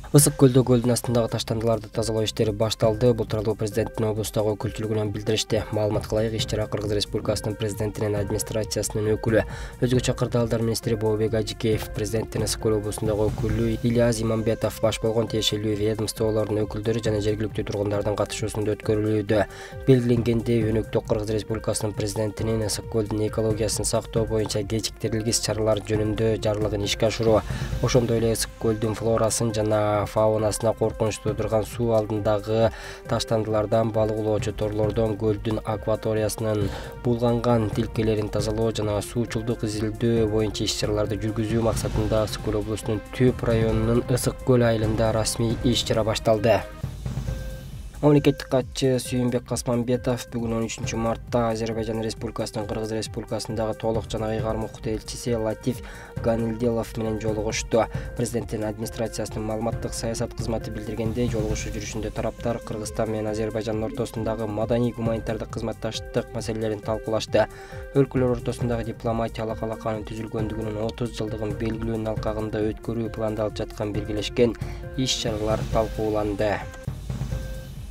Ысык көлдө көлдүн астындагы таштандыларды тазалоо иштери башталды. Бул тууралуу президенттин облустагы өкүлчүлүгүнөн билдиришти. Маалымат кылайык, иш-чара Кыргыз Республикасынын президентинин администрациясынын өкүлү, өзгөчө кырдаалдар министри Бообек Ажикеев, президенттин Ысык көл облусундагы өкүлү Ильяз Имамбетов, баш болгон тиешелүү ведомстволордун өкүлдөрү жана жергиликтүү тургундардын катышуусунда өткөрүлүүдө. Белгиленгендей, Өнөктөк Кыргыз Республикасынын президентинин Ысык көлдүн экологиясын сактоо боюнча кечиктирилгис чаралар жөнүндө жарлыгын ишке ашыруу, ошондой эле Ысык көлдүн флорасын жана фаунасына коркунуч туудурган суу алдындагы таштандылардан, балык улоочу торлордон, көлдүн акваториясынын булганган тилкелерин тазалоо жана суучулдук изилдөө боюнча иш-чараларды жүргүзүү максатында Ысык көл облусунун Түп районунун Ысык көл айылында расмий иш-чара башталды. Мамлекеттик катчы Сүйүнбек Касманбетов бүгүн 13 мартта Азербайжан Республикасынын Кыргыз Республикасындагы толук жана ыйгармыктуу элчиси Латиф Ганилделов менен жолугушту. Президенттин администрациясынын маалыматтык саясат кызматы билдиргендей, жолугушуу жүрүшүндө тараптар Кыргызстан менен Азербайжандын ортосундагы маданий-гуманитардык кызматташтык маселелерин талкуулашты. Өлкөлөр ортосундагы дипломатиялык алаканын түзүлгөндүгүнүн 30 жылдыгын белгилөөнүн алкагында өткөрүү пландалып жаткан биргелешкен иш-чаралар талкууланды.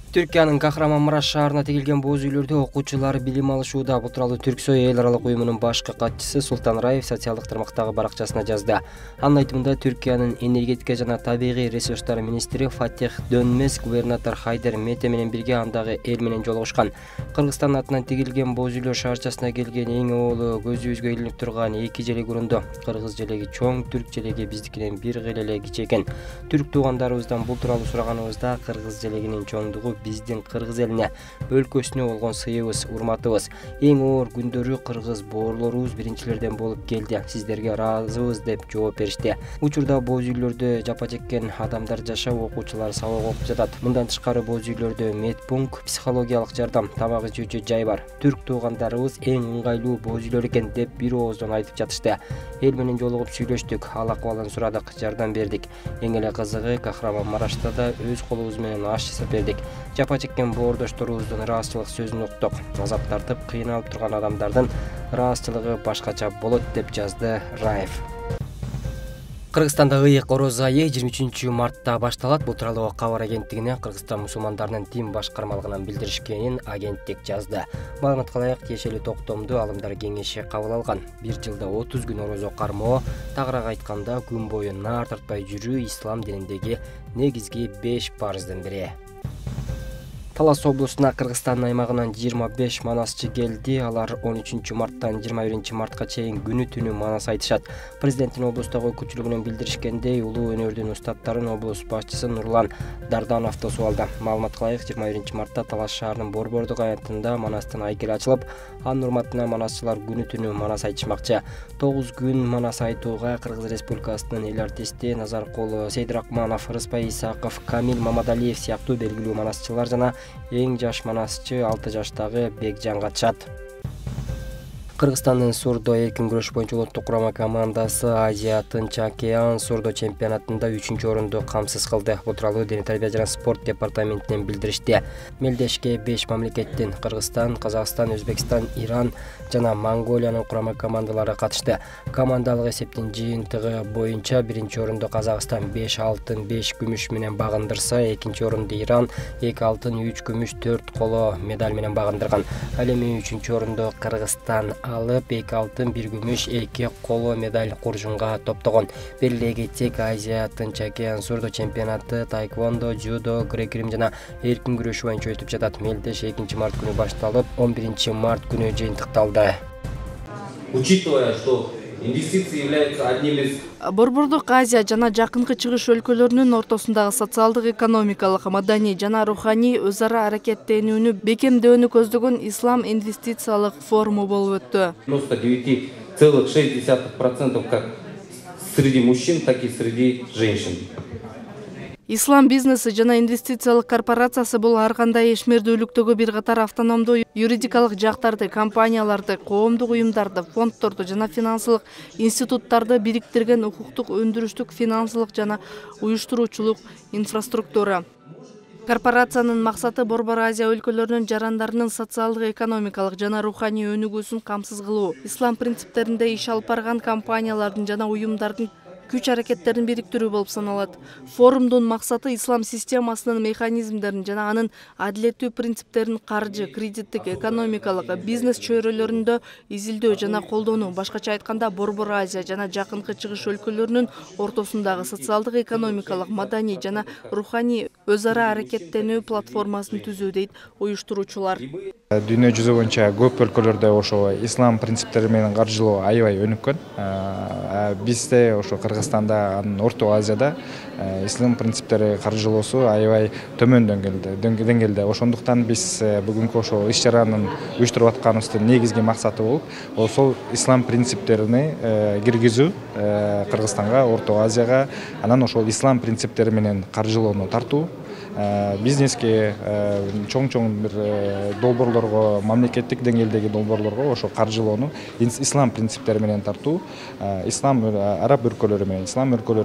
Түркиянын Кахраманмараш шаарына тигилген боз үйлөрдө окуучулар билим алышууда. Бул тууралуу Түрксой эл аралык уюмунун башкы катчысы Султан Раев социалдык тармактагы баракчасына жазды. Анын айтымында, Түркиянын энергетика жана табигый ресурстар министри Фатех Дөнмес губернатор Хайдер Мете менен бирге андагы эл менен жолугушкан. Кыргызстан атынан тигилген боз үйлөр шаарчасына келген эң оолу көзүбүзгө илинип турган эки желек урунду. Кыргыз желеги чоң, түрк желеги биздикинен бир кыйла эле кичи экен. Түрк туугандарыбыздан бул тууралуу сураганыбызда кыргыз желегинин чоңдугу биздин кыргыз элине, өлкөсүнө болгон сыйыбыз, урматыбыз. Эң оор күндөрү кыргыз боорлорубуз биринчилерден болуп келди. Сиздерге ыраазыбыз деп жооп беришти. Учурда боз үйлөрдө жапа чеккен адамдар жашап, окуучулар сабак окуп жатат. Мындан тышкары боз үйлөрдө медпункт, психологиялык жардам, тамак ичүүчү жай бар. Түрк туугандарыбыз эң ыңгайлуу боз үйлөр экен деп бир ооздон айтып жатышты. Эл менен жолугуп сүйлөштүк, ал акыбалын сурадык, жардам бердик. Эң эле кызыгы, Кахраманмарашта да өз колубуз менен аш жасап бердик. Жапа чеккен боордошторубуздун ыраазычылык сөзүн уктук. Азап тартып, кыйналып турган адамдардын ыраазычылыгы башкача болот деп жазды Раев. Кыргызстанда ыйык ороз айы 23 мартта башталат. Бул тууралуу кабар агенттигине Кыргызстан мусулмандарынын дин башкармалыгынан билдиришкенин агенттик жазды. Маалымат кылайык, тиешелүү токтомду алымдар кеңеши кабыл алган. Бир жылда 30 күн орозо кармоо, тагыраак айтканда күн бою наар тартпай жүрүү ислам дининдеги негизги 5 парыздын бири. Талас облусуна Кыргызстандын аймагынан 25 манасчы келди. Алар 13 марттан 21 мартка чейин күнү түнү манас айтышат. Президенттин облустагы өкүлчүлүгүнөн билдиришкендей, улуу өнөрдүн устаттарын облус башчысы Нурлан Дарданов тосуп алды. Маалымат кылайык, 21 мартта Талас шаарынын Борбордук аянтында манастын айкели ачылып, анын урматына манасчылар күнү түнү манас айтышмакчы. 9 күн манас айтууга Кыргыз Республикасынын эл артисти Назаркулов Сейдрахманов, Рыспай Исаков, Камил Мамадалиев сыяктуу белгилүү манасчылар жана эң жаш манасчы 6 жаштагы Бекжан катышат. Кыргызстандын сурдо эркин күрөш боюнча улуттук курама командасы Азия Тынч океан сурдо чемпионатында 3-орунду камсыз кылды. Бул тууралуу Дене тарбия жана спорт департаментинен билдиришти. Мелдешке 5 мамлекеттин Кыргызстан, Казакстан, Өзбекстан, Иран жана Монголиянын курама командалары катышты. Командалык эсептин жыйынтыгы боюнча 1-орунду Казакстан 5 алтын, 5 күмүш менен багындырса, 2-орунду Иран 2 алтын, 3 күмүш, 4 коло медаль менен багындырган. Ал эми 3-орунду Кыргызстан алып 2 алтын, 1 күмүш, 2 коло медаль куржунга топтогон. Белгилей кетсек, Азия Тынч океан сурдо чемпионаты тайквондо, жудо, грек-рим жана эркин күрөш боюнча өтүп жатат. Мелдеш 2 март күнү башталып, 11 март күнү жыйынтыкталды. Учитывая, что инвестиции являются одним из Борбордук Азия жана Жакынкы Чыгыш өлкөлөрүнүн ортосундагы социалдык, экономикалык, маданий жана руханий өз ара аракеттенүүнү бекемдөөнү көздөгөн Ислам инвестициялык форуму болуп өттү. 99,6% как среди мужчин, так и среди женщин. Ислам бизнеси жана инвестициялык корпорациясы бул ар кандай ишмердүүлүктөгү бир катар автономдуу юридикалык жактарды, компанияларды, коомдук уюмдарды, фонддорду жана финансылык институттарды бириктирген укуктук, өндүрүштүк, финансылык жана уюштуруучулук инфраструктура. Корпорациянын максаты Борбор Азия өлкөлөрүнүн жарандарынын социалдык, экономикалык жана руханий өнүгүүсүн камсыз кылуу. Ислам принциптеринде иш алып барган компаниялардын жана уюмдардын күч аракеттерин бириктирүү болуп саналат. Форумдун максаты ислам системасынын механизмдерин жана анын адилеттүү принциптерин каржы, кредиттик, экономикалык, бизнес чөйрөлөрүндө изилдөө жана колдонуу, башкача айтканда Борбор Азия жана Жакынкы Чыгыш өлкөлөрүнүн ортосундагы социалдык, экономикалык, маданий жана руханий өз ара аракеттенүү платформасын түзүү дейт уюштуруучулар. Дүйнө жүзү боюнча көп өлкөлөрдө ошо ислам принциптери менен каржылоо аябай өнүккөн. Бизде ошо Кыргызстанда, Орто Азияда ислам принциптери каржылоосу аябай төмөн деңгээлде. Ошондуктан биз бүгүнкү ошо иш-чаранын уюштуруп атканыбыздын негизги максаты болуп, ошол ислам принциптерини киргизүү Кыргызстанга, Орто Азияга, анан ошол ислам принциптери менен каржылоону тартуу, бизнеске, чоң бир долбоорлорго, мамлекеттик деңгээлдеги долбоорлорго ошо каржылоону ислам принциптери менен тартуу, ислам араб өлкөлөрү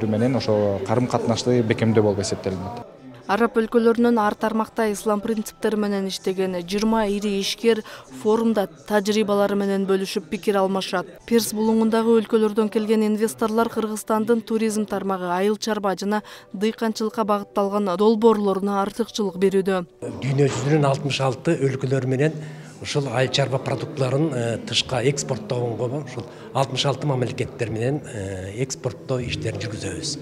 менен ошо карым-катнашты бекемдөө болуп эсептелинет. Араб өлкөлөрүнүн ар тармакта ислам принциптери менен иштеген 20 ири ишкер форумда тажрыйбалары менен бөлүшүп пикир алмашат. Перс булуңундагы өлкөлөрдөн келген инвесторлор Кыргызстандын туризм тармагы, айыл чарба жана дыйканчылыкка багытталган долбоорлоруна артыкчылык берүүдө. Дүйнө жүзүнүн 66 өлкөлөр менен ушул айыл чарба продуктларын тышка экспорттоого ушул 66 мамлекеттер менен экспорттоо иштерин жүргүзөбүз.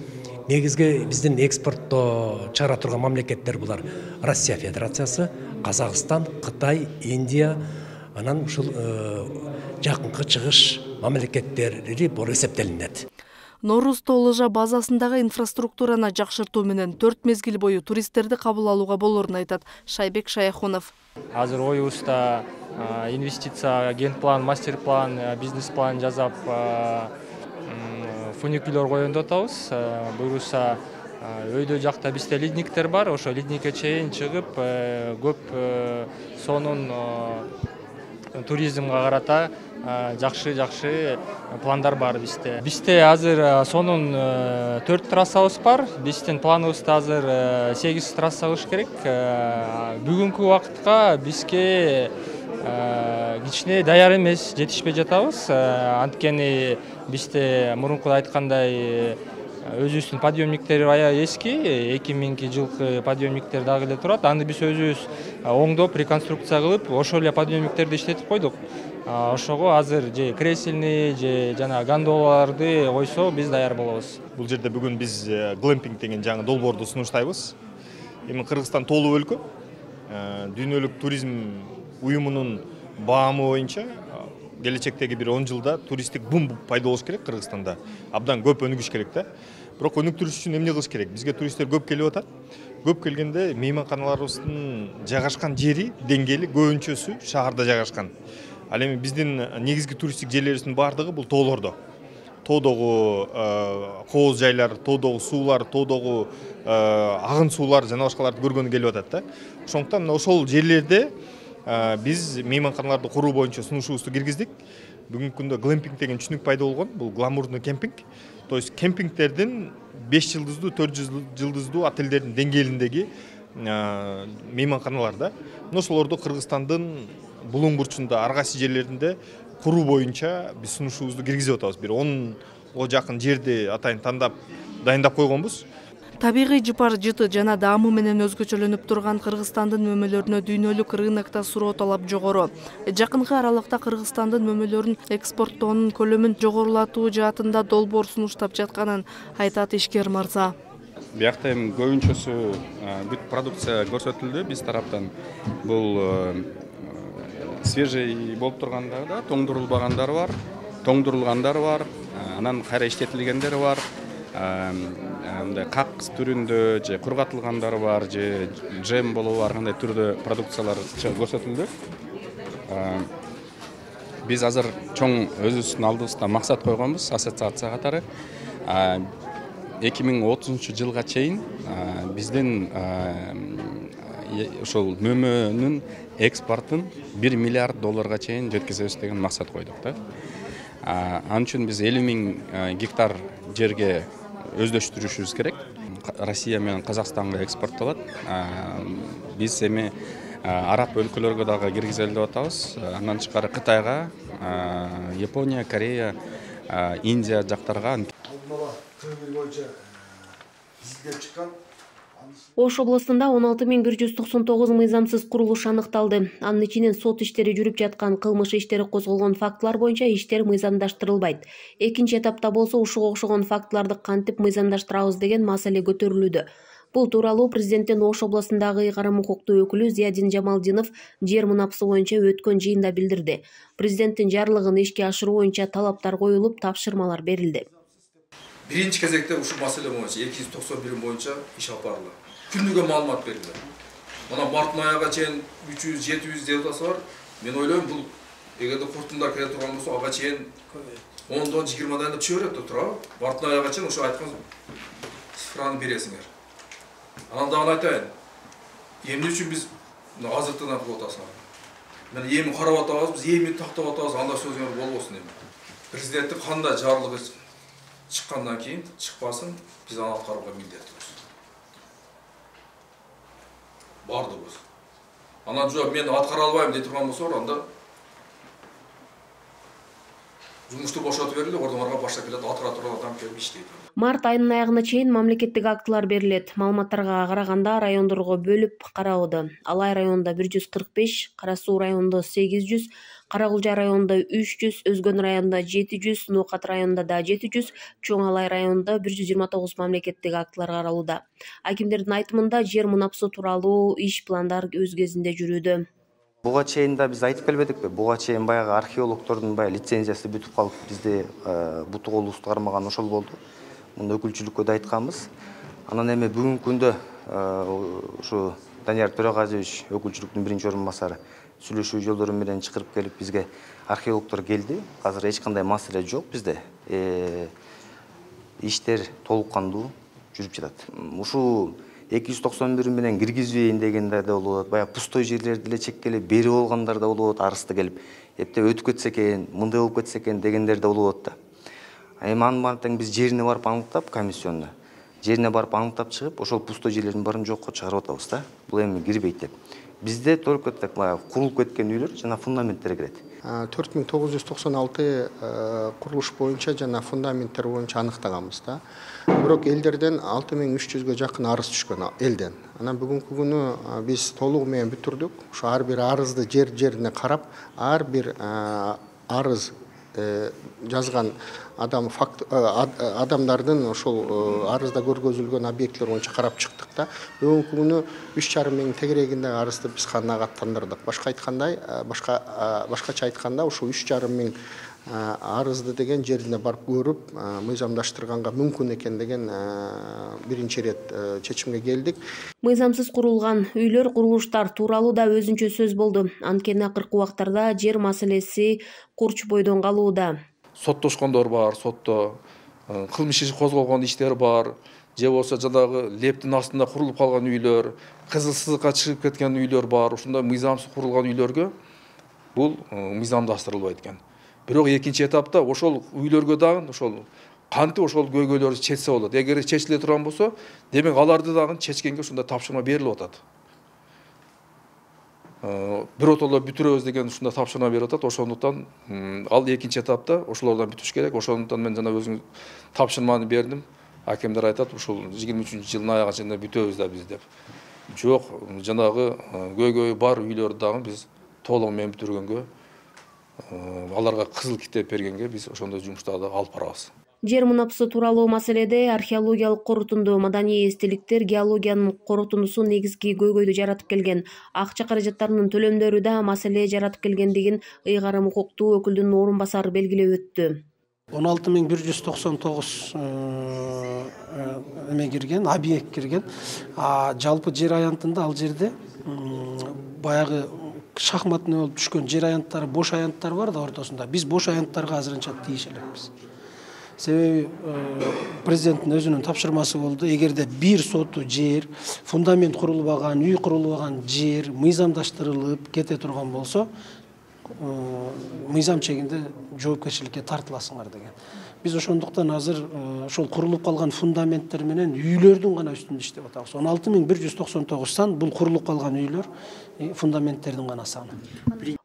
Негизги биздин экспорттоо чыгара турган мамлекеттер булар: Россия Федерациясы, Казакстан, Кытай, Индия, анан ушул Жакынкы Чыгыш мамлекеттери болуп эсептелинет. Норузто лыжа базасындагы инфраструктураны жакшыртуу менен 4 мезгил бою туристтерди кабыл алууга болорун айтат Шайбек Шаяхунов. Азыр оюбузда инвестиция, генплан, мастер-план, бизнес-план жазап фуникулер коюнду атабыз. Буюрса өйдө жакта бизде ледниктер бар, ошо ледникке чейин чыгып, көп сонун туризмге карата жакшы пландар бар бизде. Бизде азыр сонун 4 трассабыз бар. Биздин планыбызда азыр 8 трасса болуш керек. Бүгүнкү убакытка бизге кичине даяр эмес, жетишпей жатабыз. Анткени бизде мурункуда айткандай өзүбүздүн подъемниктери аябай эски, 2000 жылкы подъемниктер дагы эле турат. Аны биз өзүбүз оңдоп, реконструкция кылып, ошол эле подъемниктерди иштетип койдук. Ошого азыр же кресельный, же жана гондолаларды койсо биз даяр болобуз. Бул жерде бүгүн биз глэмпинг деген жаңы долбоорду сунуштайбыз. Эми Кыргызстан толуп өлкө. Дүйнөлүк туризм уюмунун баамы боюнча келечектеги бир 10 жылда туристтик бум пайда болуш керек Кыргызстанда. Абдан көп өнүгүш керек да. Бирок өнүктүрүш үчүн эмне кылыш керек? Бизге туристтер көп келип атат. Көп келгенде мейманканаларыбыздын жайгашкан жери, деңгээли көбүнчөсү шаарда жайгашкан. Ал эми биздин негизги туристтик жерлерибиздин баардыгы бул тоолордо. Тоодогу кооз жайлар, тоодогу суулар, тоодогу агын суулар жана башкаларды көргөнү келип атат да. Ошондуктан ошол жерлерде биз мейманканаларды куруу боюнча сунушубузду киргиздик. Бүгүнкү күндө глэмпинг деген түшүнүк пайда болгон. Бул гламурный кемпинг. То есть кемпингтердин 5 жылдыздуу, 4 жылдыздуу отельдердин деңгээлиндеги мейманканалар да. Ошолорду Кыргызстандын булуң бурчунда, ар кайсы жерлеринде куруу боюнча биз сунушубузду киргизип атабыз. Бир 10 жакын жерди атайын тандап, дайындап койгонбуз. Табигый жыпар жыты жана даамы менен өзгөчөлөнүп турган Кыргызстандын мөмөлөрүнө дүйнөлүк рынокто суроо талап жогору. Жакынкы аралыкта Кыргызстандын мөмөлөрүн экспорттоонун көлөмүн жогорулатуу жаатында долбоор сунуштап жатканын айтат ишкер мырза. Биякта эми көбүнчөсү бүт продукция көрсөтүлдү биз тараптан. Бул свежий болуп тургандары да, тоңдурулбагандары бар, тоңдурулгандары бар, анан кайра иштетилгендери бар. Мындай какс түрүндө же кургатылгандары бар, же джем болобу ар кандай түрдө продукциялар көрсөтүлдү. Биз азыр чоң өзүбүздүн алдыбызда максат койгонбуз ассоциация катары. 2030 жылга чейин биздин ошол мөмөнүн экспортун 1 миллиард долларга чейин жеткизебиз деген максат койдук да. Ал үчүн биз 50 000 гектар жерге өздөштүрүшүбүз керек. Россия менен Казакстанга экспорттолот. Биз эми араб өлкөлөргө дагы киргизели деп атабыз. Андан тышкары Кытайга, Япония, Корея, Индия жактарга Ош областында 16.199 мыйзамсыз курулуш аныкталды. Анын ичинен сот иштери жүрүп жаткан, кылмыш иштери козголгон фактылар боюнча иштер мыйзамдаштырылбайт. Экинчи этапта болсо ушуга окшогон фактыларды кантип мыйзамдаштырабыз деген маселе көтөрүлүүдө. Бул тууралуу президенттин Ош областындагы ыйгарым укуктуу өкүлү Зиядин Жамалдинов жер мунапысы боюнча өткөн жыйында билдирди. Президенттин жарлыгын ишке ашыруу боюнча талаптар коюлуп, тапшырмалар берилди. Биринчи кезекте ушул маселе боюнча 291 боюнча иш алып барылды. Күнүгө маалымат берилди. Мына марттын аягына чейин 300-700 делдасы бар. Мен ойлойм, бул эгерде куртундар келе турган болсо, ага чейин 10-дан 20-дан түшө берет да турабы. Марттын аягына чейин ошо айткан цифраны бересиңер. Анан дагы айтайын. Эмне үчүн биз азыртыдан кылып атасыңар? Мен эми карап атабыз, биз эми тактап атабыз, анда сөзүңөр болбосун эми. Президенттин кандай жарлыгы чыккандан кийин чыкпасын, биз аны аткарууга милдеттибиз. Бардыбыз. Анан жок, мен аткара албайм деп турган болсо, анда жумушту бошотуп берилди, ордон арга баштап келет, аткара турган адам келип иштейт. Март айынын аягына чейин мамлекеттик актылар берилет. Маалыматтарга караганда райондорго бөлүп каралды. Алай районунда 145, Кара Суу районунда 800, Каракулжа районунда 300, Өзгөн районунда 700, Ноокат районунда да 700, Чоң Алай районунда 129 мамлекеттик актылар каралууда. Акимдердин айтымында жер мунапысы тууралуу иш пландар өз кезинде жүрүүдө. Буга чейин да биз айтып келбедикпи? Буга чейин баягы археологдордун лицензиясы бүтүп калып, бизде буту колубуз кармаган ошол болду. Муну өкүлчүлүккө да айтканбыз. Анан эми бүгүнкү күндө ушу Данияр Төрөгазиевич өкүлчүлүктүн биринчи орун басары сүйлөшүү жолдору менен чакырып келип бизге археологдор келди. Азыр эч кандай маселе жок бизде. Иштер толук кандуу жүрүп жатат. Ушу 291 менен киргизбейин дегендер да болот. Баягы пустой жерлерди эле чеккелеп берип болгондар да болот, арысты келип. Эпте өтүп кетсе экен, мындай болуп кетсе экен дегендер да болот да. Эми анын биз жерине барып аныктап, комиссионно жерине барып аныктап чыгып, ошол пустой жерлердин баарын жокко чыгарып атабыз да. Бул эми кирбейт деп. Бизде только так курулуп кеткен үйлөр жана фундаменттер кирет. 4996 курулуш боюнча жана фундаменттер боюнча аныктаганбыз да. Бирок элдерден 6300гө жакын арыз түшкөн элден. Анан бүгүнкү күнү биз толугу менен бүтүрдүк. Ошо ар бир арызды жерине карап, ар бир арыз жазган адамдардын ошол арызда көргөзүлгөн объекттер боюнча карап чыктык да. Бүгүнкү күнү 3,5 миң тегерегиндеги арызды биз канагаттандырдык. Башкача айтканда, ушул 3,5 миң арызды деген жерине барып көрүп, мыйзамдаштырганга мүмкүн экен деген биринчи ирет чечимге келдик. Мыйзамсыз курулган үйлөр, курулуштар тууралуу да өзүнчө сөз болду. Анткени акыркы убактарда жер маселеси курч бойдон калууда. Соттошкондор бар, сотто кылмыш иши козголгон иштер бар, же болсо жанагы лептин астында курулуп калган үйлөр, кызыл сызыкка чыгып кеткен үйлөр бар. Ушундай мыйзамсыз курулган үйлөргө бул мыйзамдаштырылбайт экен. Бирок экинчи этапта ошол үйлөргө дагы ошол кантип ошол көйгөйлөрдү чечсе болот. Эгер чечиле турган болсо, демек аларды дагы чечкенге ушундай тапшырма берилип атат. Биротоло бүтүрөбүз деген ушундай тапшырма берип атат. Ошондуктан ал экинчи этапта ошолордон бүтүш керек. Ошондуктан мен жана өзүм тапшырманы бердим. Акимдер айтат, ушул 23-жылдын аягына чейин бүтөбүз да биз деп. Жок, жанагы көйгөйү бар үйлөрдү дагы биз толугу менен бүтүргөнгө, аларга кызыл китеп бергенге биз ошондой жумуштарды алып барабыз. Жер мунапысы тууралуу маселеде археологиялык корутунду, маданий эстеликтер, геологиянын корутундусу негизги көйгөйдү жаратып келген. Акча каражаттарынын төлөмдөрү да маселе жаратып келгендигин ыйгарым укуктуу өкүлдүн орун басары белгилеп өттү. 16199 эме кирген, объект кирген. Жалпы жер аянтында ал жерде баягы шахматный болуп түшкөн жер аянттары, бош аянттар бар да ортосунда. Биз бош аянттарга азырынча тийиш элекпиз. Себеби президенттин өзүнүн тапшырмасы болду. Эгерде бир соту жер, фундамент курулбаган, үй курулбаган жер мыйзамдаштырылып кете турган болсо, мыйзам чегинде жоопкерчиликке тартыласыңар деген. Биз ошондуктан азыр ошол курулуп калган фундаменттер менен үйлөрдүн гана үстүндө иштеп атабыз. 16199 сан бул курулуп калган үйлөр, фундаменттердин гана саны.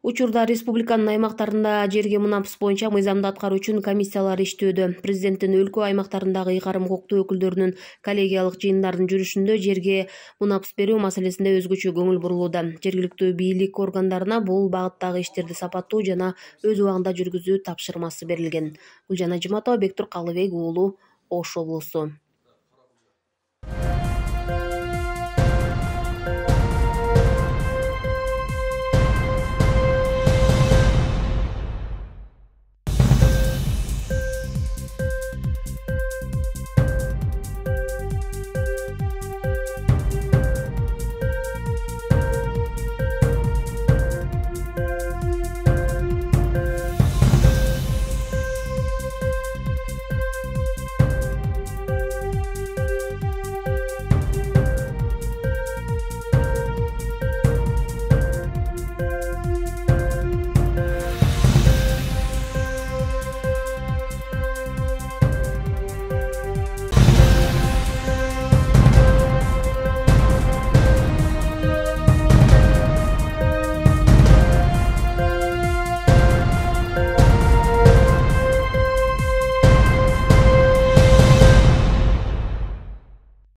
Учурда республиканын аймактарында жерге мунапс боюнча мыйзамды аткаруу үчүн комиссиялар иштөөдө. Президенттин өлкө аймактарындагы ыйгарым укуктуу өкүлдөрүнүн коллегиялык жыйындарынын жүрүшүндө жерге мунапс берүү маселесинде өзгөчө көңүл бурулууда. Жергиликтүү бийлик органдарына бул багыттагы иштерди сапаттуу жана өз убагында жүргүзүү тапшырмасы берилген. Гүлжан Ажыматова, Бектур Калыбек уулу, Ош облусу.